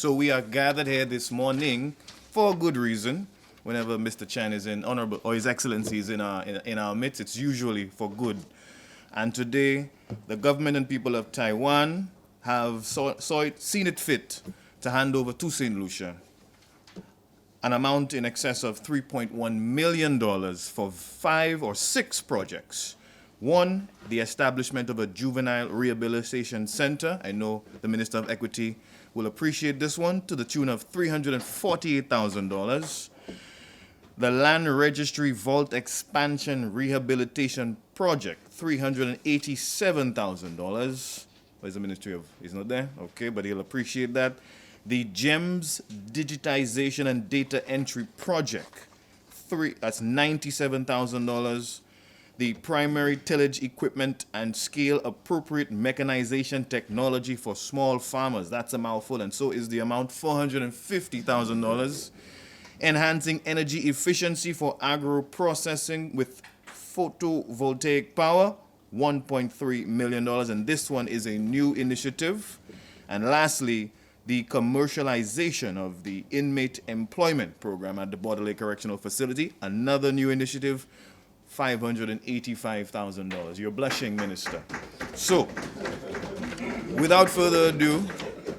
So we are gathered here this morning for a good reason. Whenever Mr. Chan is in honorable or His Excellency is in our midst, it's usually for good. And today, the government and people of Taiwan have seen it fit to hand over to St. Lucia an amount in excess of $3.1 million for 5 or 6 projects. One, the establishment of a juvenile rehabilitation center. I know the Minister of Equity will appreciate this one, to the tune of $348,000. The Land Registry Vault Expansion Rehabilitation Project, $387,000. Where's the Ministry of? He's not there? Okay, but he'll appreciate that. The GEMS Digitization and Data Entry Project, that's $97,000. The Primary Tillage Equipment and Scale Appropriate Mechanization Technology for Small Farmers, that's a mouthful, and so is the amount, $450,000. Enhancing energy efficiency for agro-processing with photovoltaic power, $1.3 million, and this one is a new initiative. And lastly, the commercialization of the inmate employment program at the Border Lake Correctional Facility, another new initiative, $585,000. You're blushing, Minister. So, without further ado,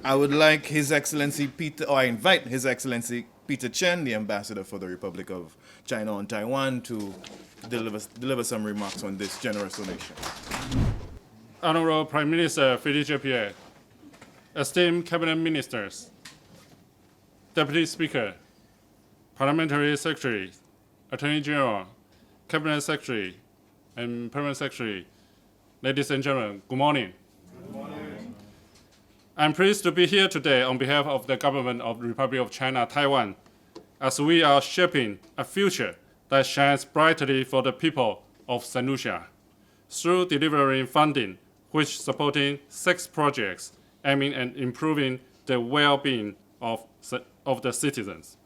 I would like His Excellency I invite His Excellency Peter Chen, the Ambassador for the Republic of China on Taiwan, to deliver some remarks on this generous donation. Honorable Prime Minister Philippe Jean-Pierre, esteemed Cabinet Ministers, Deputy Speaker, Parliamentary Secretary, Attorney General, Cabinet Secretary, and Permanent Secretary, ladies and gentlemen, good morning. Good morning. I'm pleased to be here today on behalf of the government of the Republic of China, Taiwan, as we are shaping a future that shines brightly for the people of St. Lucia through delivering funding which supporting 6 projects aiming at improving the well-being of the citizens.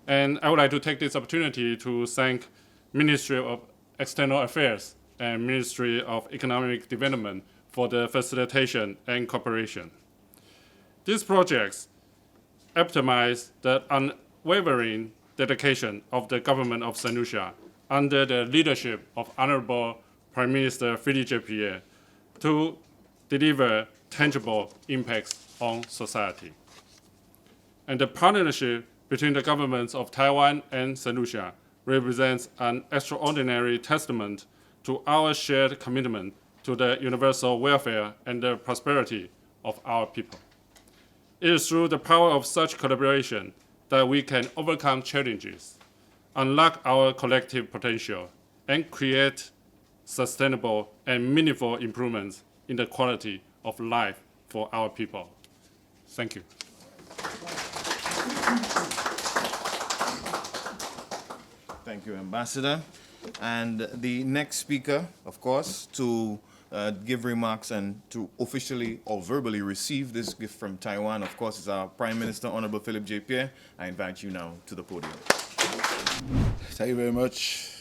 And I would like to take this opportunity to thank Ministry of External Affairs and Ministry of Economic Development for the facilitation and cooperation. These projects epitomize the unwavering dedication of the government of St. Lucia under the leadership of Honorable Prime Minister Philippe Jean-Pierre to deliver tangible impacts on society. And the partnership between the governments of Taiwan and St. Lucia represents an extraordinary testament to our shared commitment to the universal welfare and the prosperity of our people. It is through the power of such collaboration that we can overcome challenges, unlock our collective potential, and create sustainable and meaningful improvements in the quality of life for our people. Thank you. Thank you, Ambassador. And the next speaker, of course, to give remarks and to officially or verbally receive this gift from Taiwan, of course, is our Prime Minister, Honorable Philippe Jean-Pierre. I invite you now to the podium. Thank you very much,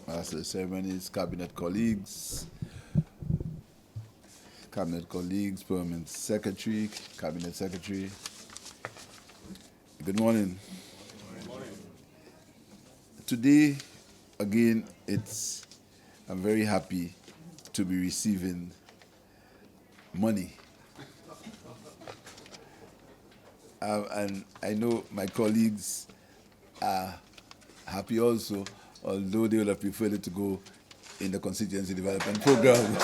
Master of Ceremonies, Cabinet colleagues, Permanent Secretary, Cabinet Secretary. Good morning. Good morning. Today, again, I'm very happy to be receiving money. And I know my colleagues are happy also, although they would have preferred it to go in the constituency development program.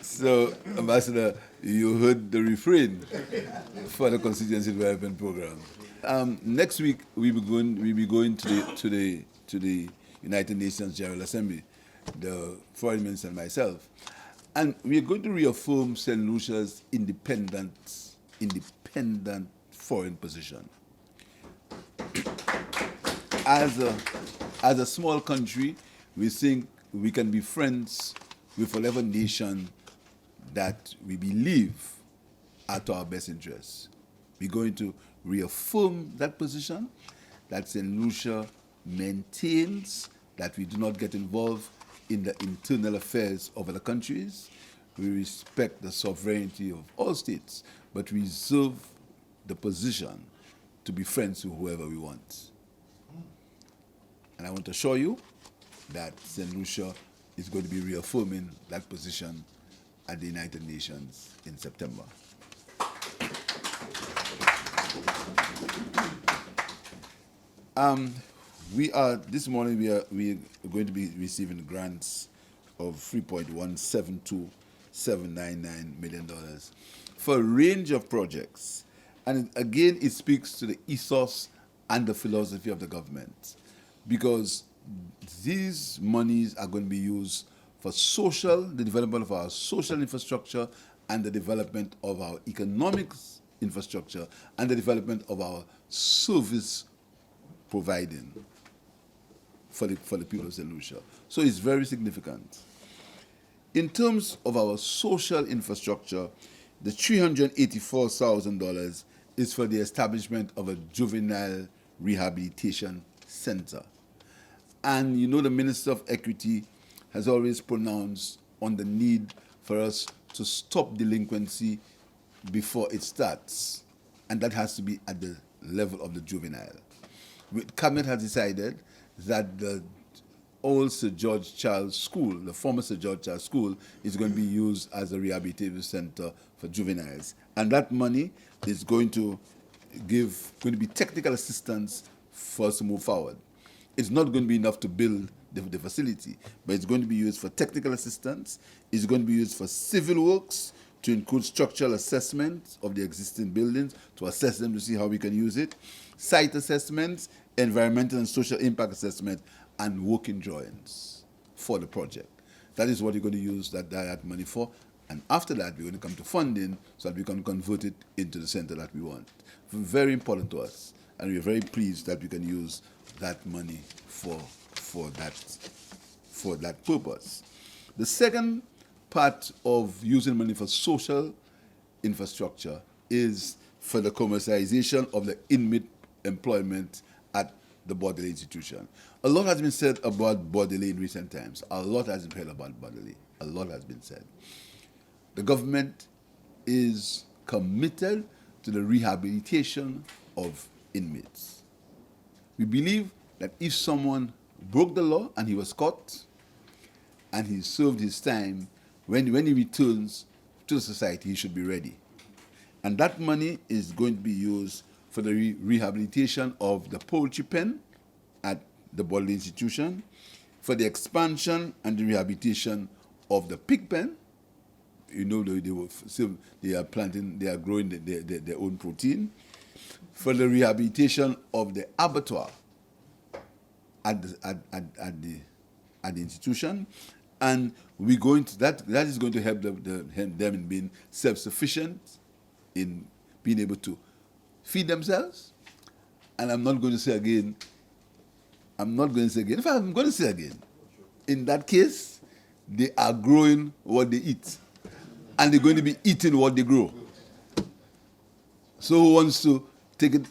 So, Ambassador, you heard the refrain for the constituency development program. Next week we'll be going to the United Nations General Assembly, the Foreign Minister and myself, and we are going to reaffirm St. Lucia's independent foreign position. As a small country, we think we can be friends with whatever nation that we believe are to our best interests. We're going to reaffirm that position, that St. Lucia maintains that we do not get involved in the internal affairs of other countries. We respect the sovereignty of all states, but we reserve the position to be friends with whoever we want. And I want to assure you that St. Lucia is going to be reaffirming that position at the United Nations in September. This morning we are going to be receiving grants of $3.172799 million for a range of projects. And again, it speaks to the ethos and the philosophy of the government, because these monies are going to be used for the development of our social infrastructure and the development of our economic infrastructure and the development of our service providing for the people of St. Lucia. So it's very significant. In terms of our social infrastructure, the $384,000 is for the establishment of a juvenile rehabilitation center. And you know, the Minister of Equity has always pronounced on the need for us to stop delinquency before it starts. And that has to be at the level of the juvenile. Cabinet has decided that the old Sir George Charles School, the former Sir George Charles School, is going to be used as a rehabilitation center for juveniles. And that money is going to be technical assistance for us to move forward. It's not going to be enough to build the facility, but it's going to be used for technical assistance. It's going to be used for civil works, to include structural assessment of the existing buildings, to assess them to see how we can use it, site assessments, environmental and social impact assessment, and working drawings for the project. That is what you're going to use that money for. And after that, we're going to come to funding so that we can convert it into the center that we want. Very important to us. And we're very pleased that we can use that money for that purpose. The second part of using money for social infrastructure is for the commercialization of the inmate employment at the Bordelais institution. A lot has been said about Bordelais in recent times. A lot has been said about Bordelais. A lot has been said. The government is committed to the rehabilitation of inmates. We believe that if someone broke the law and he was caught and he served his time, when he returns to the society, he should be ready. And that money is going to be used for the rehabilitation of the poultry pen at the Bordelais institution, for the expansion and the rehabilitation of the pig pen. You know, they are growing their own protein, for the rehabilitation of the abattoir at the institution, and we're going to that is going to help them in being self-sufficient, in being able to feed themselves. And I'm not going to say again. In fact, I'm going to say again. In that case, they are growing what they eat, and they're going to be eating what they grow. So who wants to take it?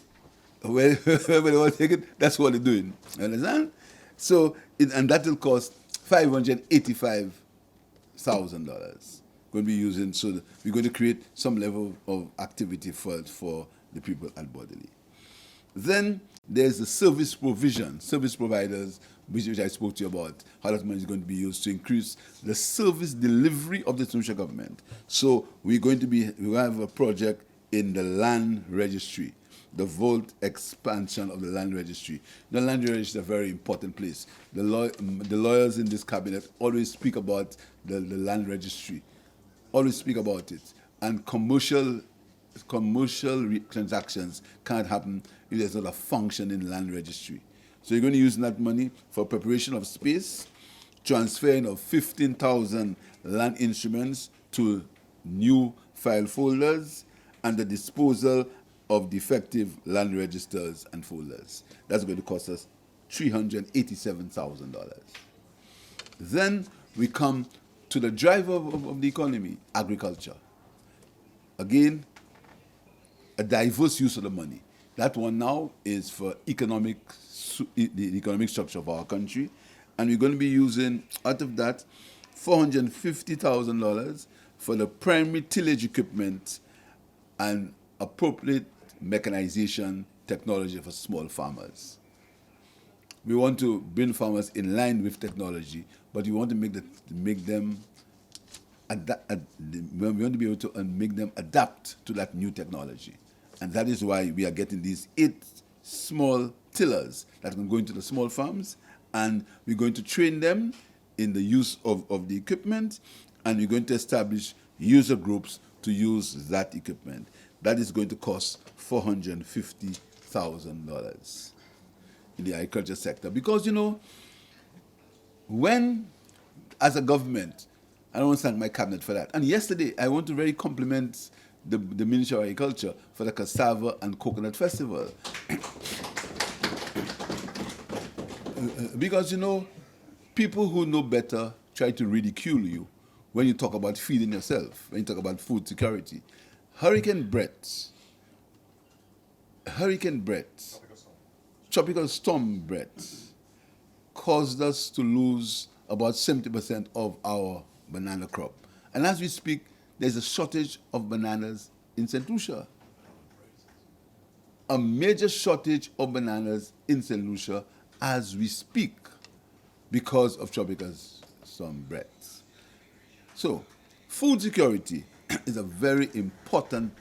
Wherever they want to take it, that's what they're doing. You understand? So, and that will cost $585,000. Going to be using, so we're going to create some level of activity for the people at Bordelais. Then there's the service providers, which I spoke to you about, how that money is going to be used to increase the service delivery of the St. Lucia government. So we have a project in the land registry, the vault expansion of the land registry. The land registry is a very important place. The lawyers in this cabinet always speak about the land registry, always speak about it. And commercial transactions can't happen if there's not a functioning land registry. So you're going to use that money for preparation of space, transferring of 15,000 land instruments to new file folders, and the disposal of defective land registers and folders. That's going to cost us $387,000. Then we come to the driver of the economy, agriculture. Again, a diverse use of the money. That one now is for the economic structure of our country. And we're going to be using, out of that, $450,000 for the primary tillage equipment and appropriate mechanization technology for small farmers. We want to bring farmers in line with technology, but we want to make them adapt to that new technology. And that is why we are getting these 8 small tillers that can go into the small farms, and we're going to train them in the use of the equipment, and we're going to establish user groups to use that equipment. That is going to cost $450,000 in the agriculture sector. Because, when, as a government, I want to thank my cabinet for that. And yesterday, I want to very compliment the Ministry of Agriculture for the Cassava and Coconut Festival. Because, people who know better try to ridicule you when you talk about feeding yourself, when you talk about food security. Hurricane Brett, Tropical Storm Brett, caused us to lose about 70% of our banana crop. And as we speak, there's a shortage of bananas in St. Lucia. A major shortage of bananas in St. Lucia as we speak because of Tropical Storm Brett. So, food security is a very important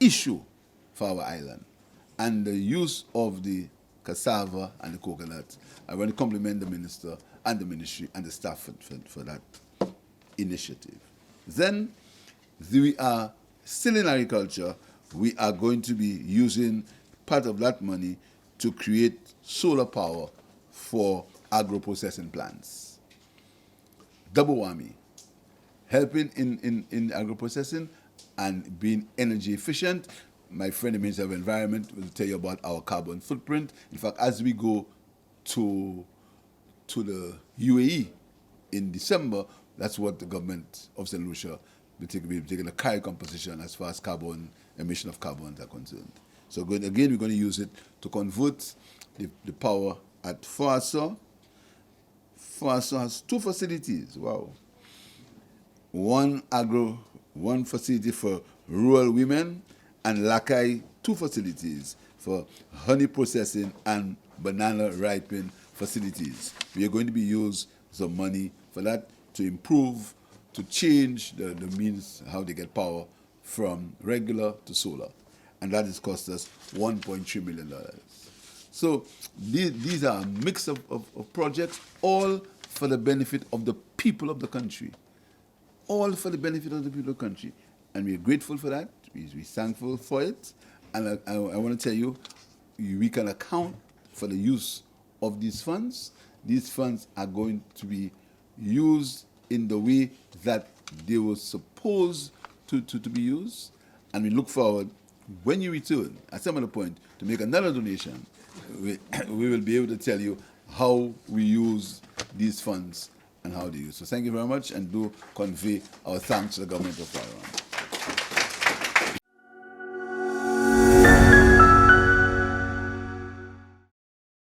issue for our island. And the use of the cassava and the coconut, I want to compliment the minister and the ministry and the staff for that initiative. Then, we are still in agriculture. We are going to be using part of that money to create solar power for agro-processing plants. Double whammy. Helping in agro-processing and being energy efficient. My friend, the Minister of Environment, will tell you about our carbon footprint. In fact, as we go to the UAE in December, that's what the government of St. Lucia will be taking a CARI position as far as emission of carbon are concerned. So again, we're going to use it to convert the power at Foassa. Foassa has 2 facilities. Wow. One facility for rural women, and Lakai, 2 facilities for honey processing and banana ripening facilities. We are going to be using some money for that to improve, to change the means how they get power from regular to solar. And that has cost us $1.3 million. So these are a mix of projects, all for the benefit of the people of the country. All for the benefit of the people of the country. And we're grateful for that. We're thankful for it. And I want to tell you, we can account for the use of these funds. These funds are going to be used in the way that they were supposed to be used. And we look forward, when you return, at some other point, to make another donation. We will be able to tell you how we use these funds and how they use. So thank you very much, and do convey our thanks to the government of Taiwan.